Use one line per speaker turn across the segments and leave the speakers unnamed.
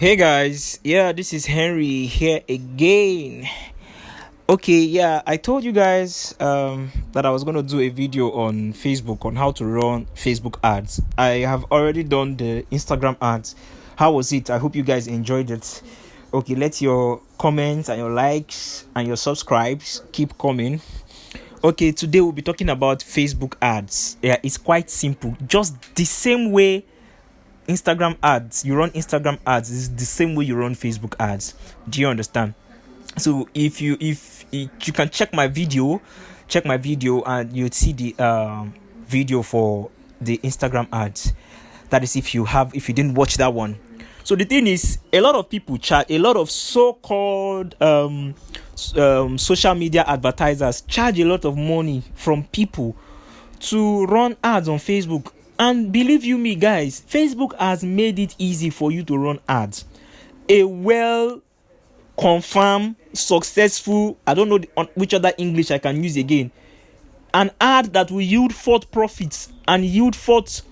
Hey guys, yeah, this is Henry here again. Okay, yeah, I told you guys that I was going to do a video on Facebook on how to run Facebook ads. I have already done the Instagram ads. How was it? I hope you guys enjoyed it. Okay, let your comments and your likes and your subscribes keep coming. Okay, today we'll be talking about Facebook ads. Yeah, it's quite simple. Just the same way Instagram ads, you run Instagram ads is the same way you run Facebook ads. Do you understand? So if you can check my video and you'd see the video for the Instagram ads. That is if you didn't watch that one. So the thing is, a lot of people charge, a lot of so-called social media advertisers charge a lot of money from people to run ads on Facebook. And believe you me, guys, Facebook has made it easy for you to run ads. A well confirmed, successful, I don't know which other English I can use again, an ad that will yield forth profits and yield forth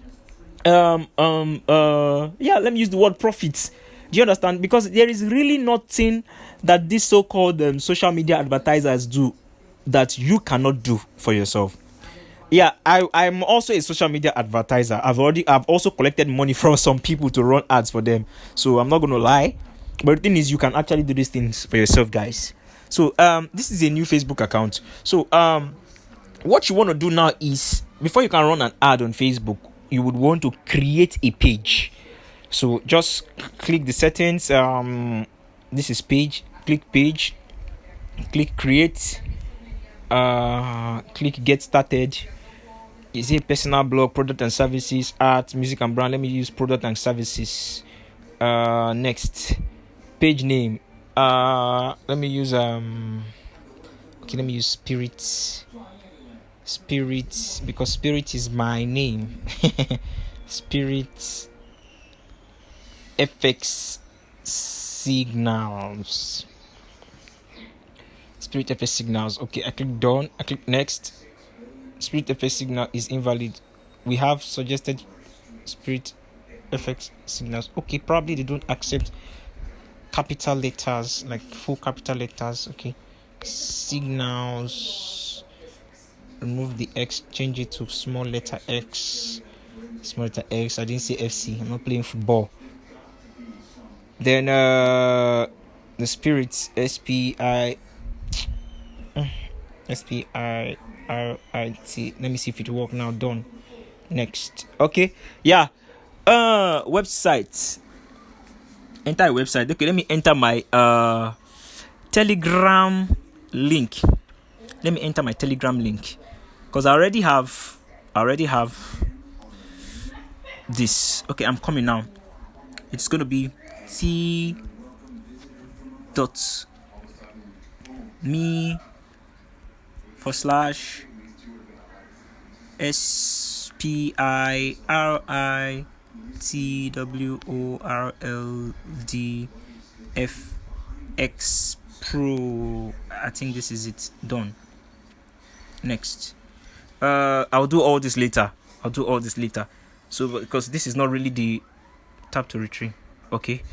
let me use the word profits. Do you understand? Because there is really nothing that these so-called social media advertisers do that you cannot do for yourself. Yeah, I'm also a social media advertiser. I've also collected money from some people to run ads for them. So I'm not gonna lie. But the thing is, you can actually do these things for yourself, guys. So this is a new Facebook account. So what you want to do now is, before you can run an ad on Facebook, you would want to create a page. So just click the settings. This is page. Click page. Click create. Click get started. Is it personal blog, product and services, art, music and brand? Let me use product and services. Next, page name. Let me use let me use spirit because spirit is my name. Spirit FX signals. Spirit FX signals. Okay, I click done. I click next. Spirit FX signal is invalid. We have suggested Spirit FX signals. Okay, probably they don't accept capital letters, like full capital letters. Okay, signals. Remove the X, change it to small letter X. Small letter X. I didn't say FC. I'm not playing football. Then the Spirit SPIRIT. Let me see if it works now. Done. Next. Okay. Yeah. Website. Enter a website. Okay, let me enter my Telegram link. Let me enter my Telegram link. Because I already have this. Okay, I'm coming now. It's gonna be SPIRITWORLDFX Pro. I think this is it. Done. Next. I'll do all this later. So because this is not really the tap to retrieve. Okay.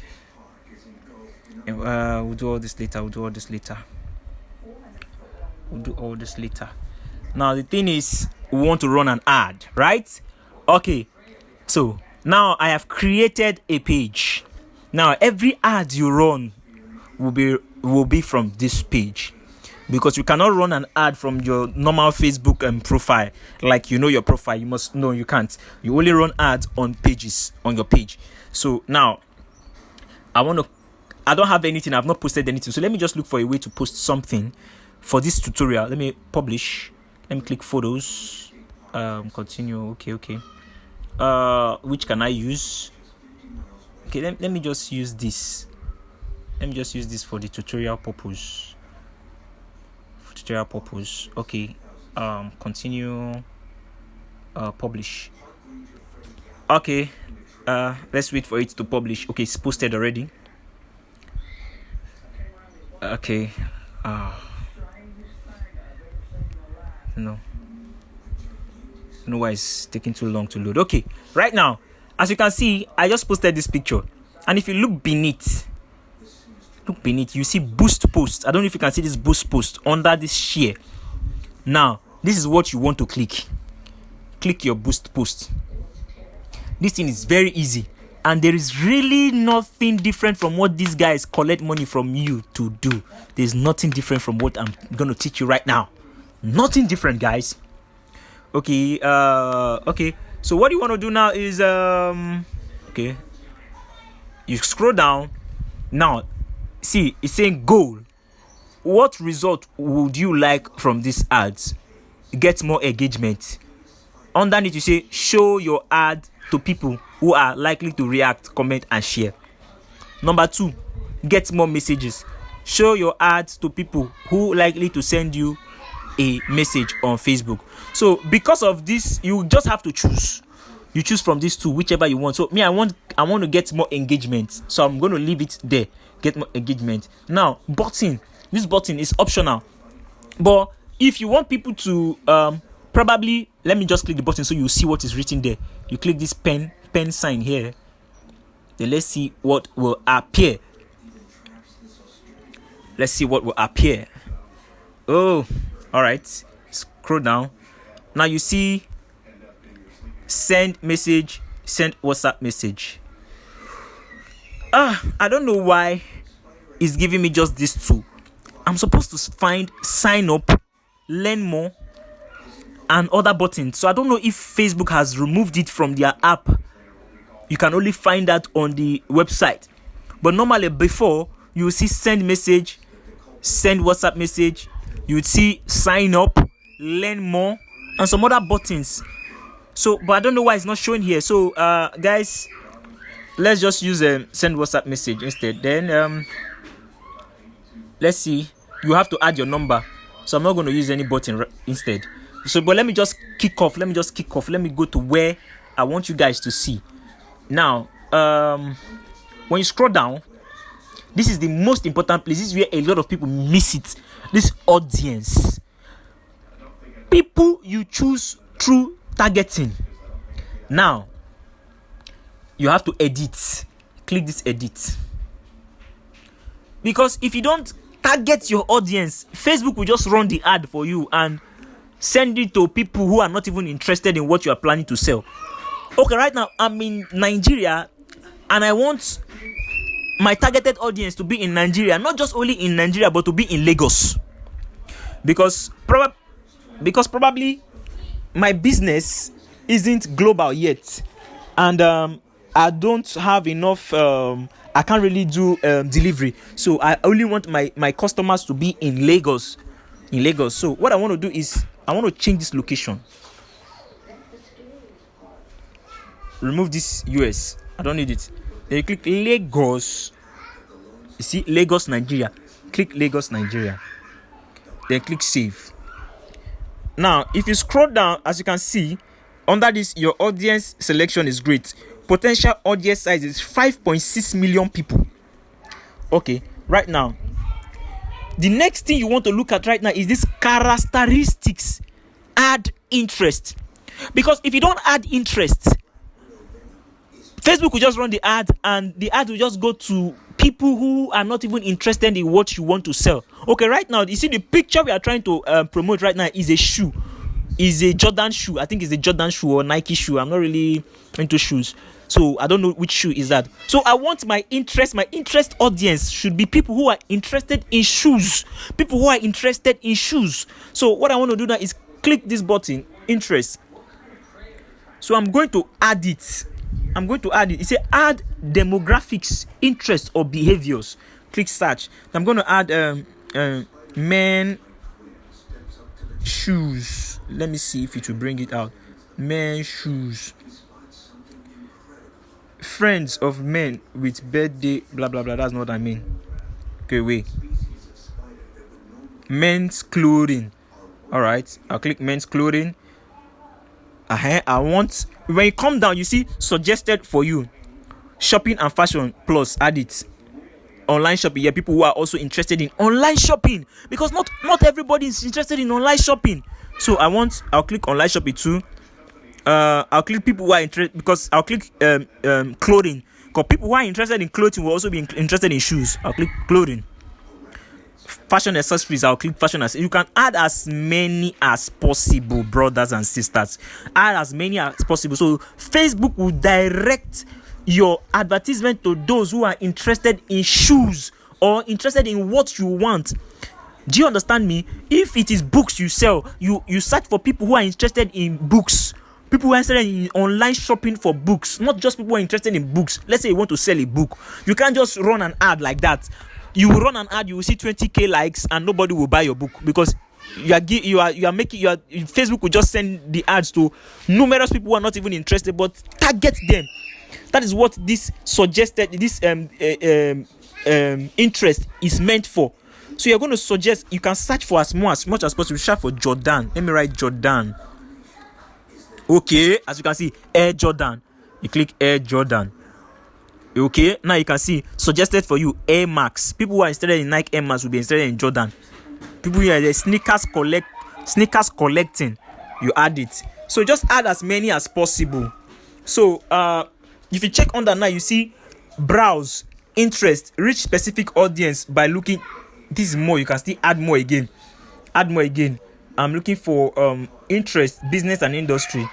We'll do all this later. Now the thing is, we want to run an ad, right? Okay. So now I have created a page. Now every ad you run will be from this page, because you cannot run an ad from your normal Facebook profile. Like, your profile, you can't. You only run ads on pages on your page. So now I don't have anything. I've not posted anything. So let me just look for a way to post something for this tutorial. Let me publish. Let me click photos. Continue. Okay. Which can I use? Okay, let me just use this. For the tutorial purpose. Okay. Continue. Publish. Okay. Let's wait for it to publish. Okay, it's posted already. Okay. No why it's taking too long to load. Okay, right now, as you can see, I just posted this picture. And if you look beneath, you see boost post. I don't know if you can see this boost post under this share. Now, this is what you want to click. Click your boost post. This thing is very easy, and there is really nothing different from what these guys collect money from you to do. There's nothing different from what I'm going to teach you right now. Nothing different, guys. Okay, so what you want to do now is okay, you scroll down. Now see, it's saying goal. What result would you like from these ads? Get more engagement. Underneath you say show your ad to people who are likely to react, comment and share. Number 2, get more messages. Show your ads to people who likely to send you a message on Facebook. So because of this, you just have to choose. You choose from these two, whichever you want. So me, I want to get more engagement, so I'm going to leave it there. Get more engagement. Now button, this button is optional, but if you want people to probably, let me just click the button so you see what is written there. You click this pen sign here, then let's see what will appear. Let's see what will appear. Oh, all right, scroll down. Now you see send message, send WhatsApp message. I don't know why it's giving me just these two. I'm supposed to find sign up, learn more, and other buttons. So I don't know if Facebook has removed it from their app. You can only find that on the website. But normally before, you will see send message, send WhatsApp message. You would see sign up, learn more, and some other buttons. So, but I don't know why it's not showing here. So, guys, let's just use send WhatsApp message instead. Then, let's see. You have to add your number. So I'm not going to use any button instead. So, but let me just kick off. Let me go to where I want you guys to see. Now, when you scroll down, this is the most important place. This is where a lot of people miss it. This audience. People you choose through targeting. Now, you have to edit. Click this edit. Because if you don't target your audience, Facebook will just run the ad for you and send it to people who are not even interested in what you are planning to sell. Okay, right now I'm in Nigeria and I want my targeted audience to be in Nigeria, not just only in Nigeria, but to be in Lagos. Because probably my business isn't global yet, and I don't have enough. I can't really do delivery, so I only want my customers to be in Lagos. So what I want to do is I want to change this location. Remove this US. I don't need it. Then you click Lagos. You see Lagos, Nigeria. Click Lagos, Nigeria. Then click save. Now, if you scroll down, as you can see, under this, your audience selection is great. Potential audience size is 5.6 million people. Okay, right now, the next thing you want to look at right now is this characteristics. Add interest. Because if you don't add interest, Facebook will just run the ad and the ad will just go to people who are not even interested in what you want to sell. Okay, right now, you see the picture we are trying to promote right now is a shoe. Is a Jordan shoe. I think it's a Jordan shoe or Nike shoe. I'm not really into shoes, so I don't know which shoe is that. So I want my interest audience should be people who are interested in shoes. People who are interested in shoes. So what I want to do now is click this button, interest. So I'm going to add it. It says add demographics, interests or behaviors. Click search. I'm going to add men shoes. Let me see if it will bring it out. Men shoes. Friends of men with birthday, blah blah blah. That's not what I mean. Okay, wait. Men's clothing. All right, I'll click men's clothing. I want, when you come down, you see suggested for you, shopping and fashion plus, add it. Online shopping, yeah, people who are also interested in online shopping, because not everybody is interested in online shopping. So I'll click online shopping too. I'll click people who are interested, because I'll click clothing, because people who are interested in clothing will also be interested in shoes. I'll click clothing. Fashion accessories, I'll click fashion accessories. You can add as many as possible, brothers and sisters. Add as many as possible. So Facebook will direct your advertisement to those who are interested in shoes or interested in what you want. Do you understand me? If it is books you sell, you search for people who are interested in books. People who are interested in online shopping for books, not just people who are interested in books. Let's say you want to sell a book. You can't just run an ad like that. You will run an ad, you will see 20k likes, and nobody will buy your book because Facebook will just send the ads to numerous people who are not even interested, but target them. That is what this suggested, this interest is meant for. So you're going to suggest, you can search for as much as possible. Search for Jordan. Let me write Jordan. Okay, as you can see, Air Jordan. You click Air Jordan. Okay, now you can see suggested for you Air Max. People who are interested in Nike Air Max will be interested in Jordan. People who are the sneakers collecting, you add it. So just add as many as possible. So if you check under now, you see browse, interest, reach specific audience by looking. This is more. You can still add more again. I'm looking for interest, business and industry.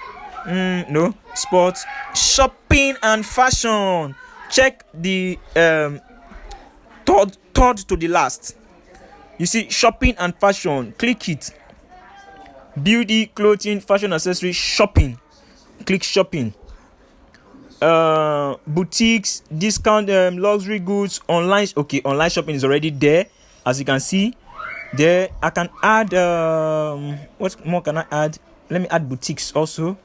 No, sports, shopping and fashion. Check the third to the last. You see shopping and fashion. Click it. Beauty, clothing, fashion, accessory, shopping. Click shopping. Boutiques, discount, luxury goods, online. Okay, online shopping is already there, as you can see. There, I can add. What more can I add? Let me add boutiques also.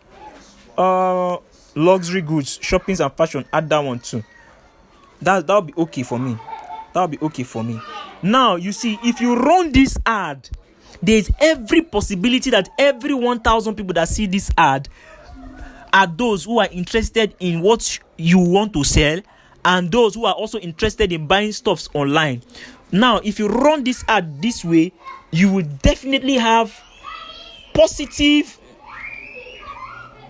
Luxury goods, shoppings and fashion. Add that one too. That'll be okay for me. Now you see, if you run this ad, there's every possibility that every 1,000 people that see this ad are those who are interested in what you want to sell, and those who are also interested in buying stuffs online. Now, if you run this ad this way, you will definitely have positive.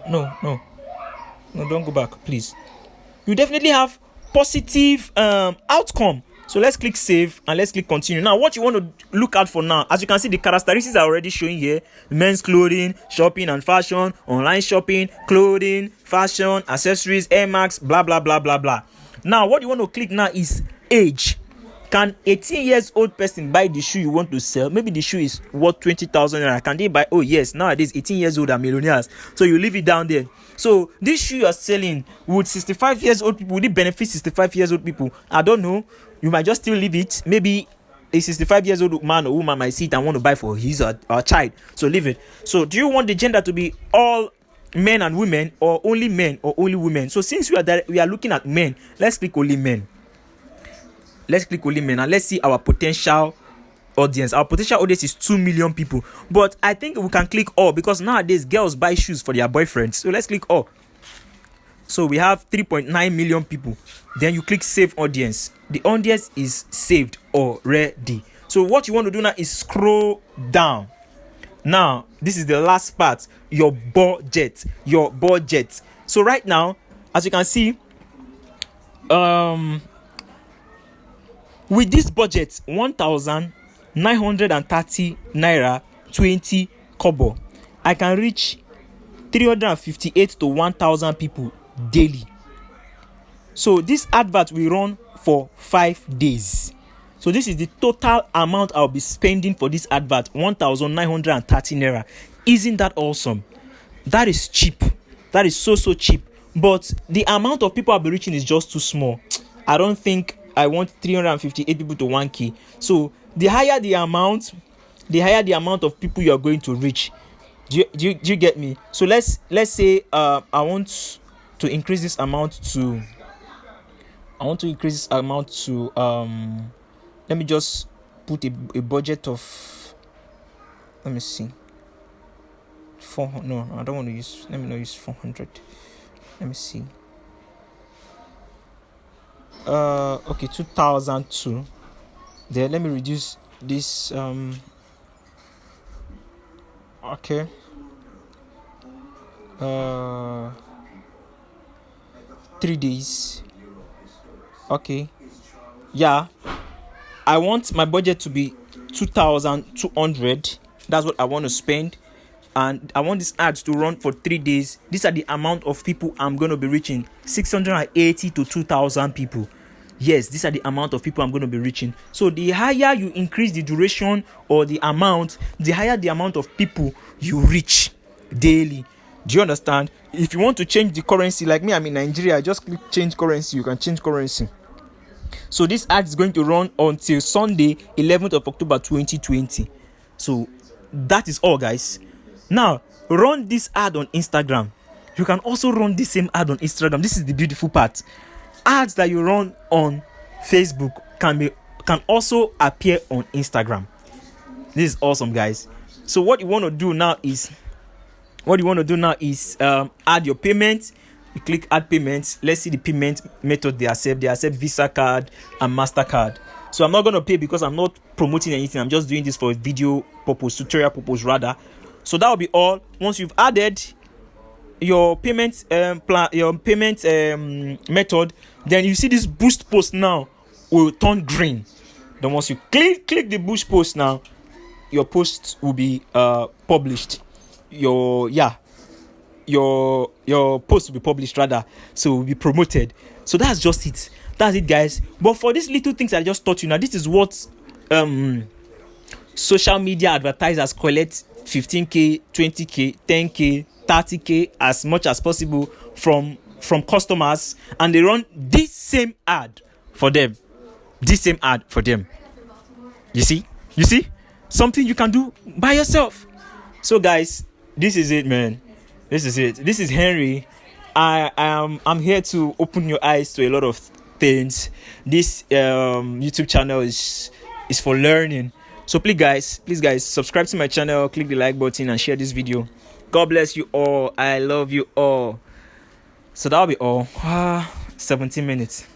No, don't go back, please. You definitely have positive outcome. So let's click save and let's click continue. Now, what you want to look out for now, as you can see, the characteristics are already showing here: men's clothing, shopping and fashion, online shopping, clothing, fashion, accessories, Air Max, blah blah blah blah blah. Now, what you want to click now is age. Can 18 years old person buy the shoe you want to sell? Maybe the shoe is worth 20,000 naira. Can they buy? Oh yes, nowadays 18 years old are millionaires. So you leave it down there. So this shoe you are selling, would 65 years old people, would it benefit 65 years old people? I don't know. You might just still leave it. Maybe a 65 years old man or woman might see it and want to buy for his or her child. So leave it. So do you want the gender to be all men and women, or only men or only women? So since we are looking at men, let's click only men. And let's see our potential audience. Our potential audience is 2 million people, but I think we can click all because nowadays girls buy shoes for their boyfriends. So let's click all. So we have 3.9 million people. Then you click save audience. The audience is saved already. So what you want to do now is scroll down. Now this is the last part, your budget. So right now, as you can see, with this budget, 1,930 naira 20 kobo, I can reach 358 to 1,000 people daily. So this advert will run for 5 days. So this is the total amount I'll be spending for this advert, 1,930 naira. Isn't that awesome? That is cheap. That is so cheap. But the amount of people I'll be reaching is just too small. I don't think I want 358 people to 1k. So the higher the amount of people you are going to reach. Do you get me? So let's say I want to increase this amount to let me just put a budget of, let me see, 400. No, I don't want to use, let me not use 400. Let me see. Okay, 2002. Then let me reduce this. Okay. 3 days. Okay. Yeah. I want my budget to be 2,200. That's what I want to spend. And I want this ads to run for 3 days. These are the amount of people I'm going to be reaching. 680 to 2,000 people. Yes, these are the amount of people I'm going to be reaching. So the higher you increase the duration or the amount, the higher the amount of people you reach daily. Do you understand? If you want to change the currency, like me, I'm in Nigeria, just click change currency. You can change currency. So this ad is going to run until Sunday, 11th of October 2020. So that is all, guys. Now, run this ad on Instagram. You can also run the same ad on Instagram. This is the beautiful part. Ads that you run on Facebook can also appear on Instagram. This is awesome, guys. So what you want to do now is add your payment. You click add payments. Let's see the payment method they accept. They accept Visa card and MasterCard. So I'm not going to pay because I'm not promoting anything. I'm just doing this for video purpose, tutorial purpose rather. So that will be all. Once you've added your payment method, then you see this boost post now will turn green. Then once you click the boost post now, your post will be published. Your post will be published rather, so will be promoted. So that's just it. That's it, guys. But for these little things I just taught you now, this is what social media advertisers collect 15k, 20k, 10k, 30k as much as possible from customers, and they run this same ad for them. You see something you can do by yourself. So guys, this is it, man. This is Henry. I'm here to open your eyes to a lot of things. This YouTube channel is for learning. So please guys, subscribe to my channel, click the like button and share this video. God bless you all. I love you all. So that'll be all. 17 minutes.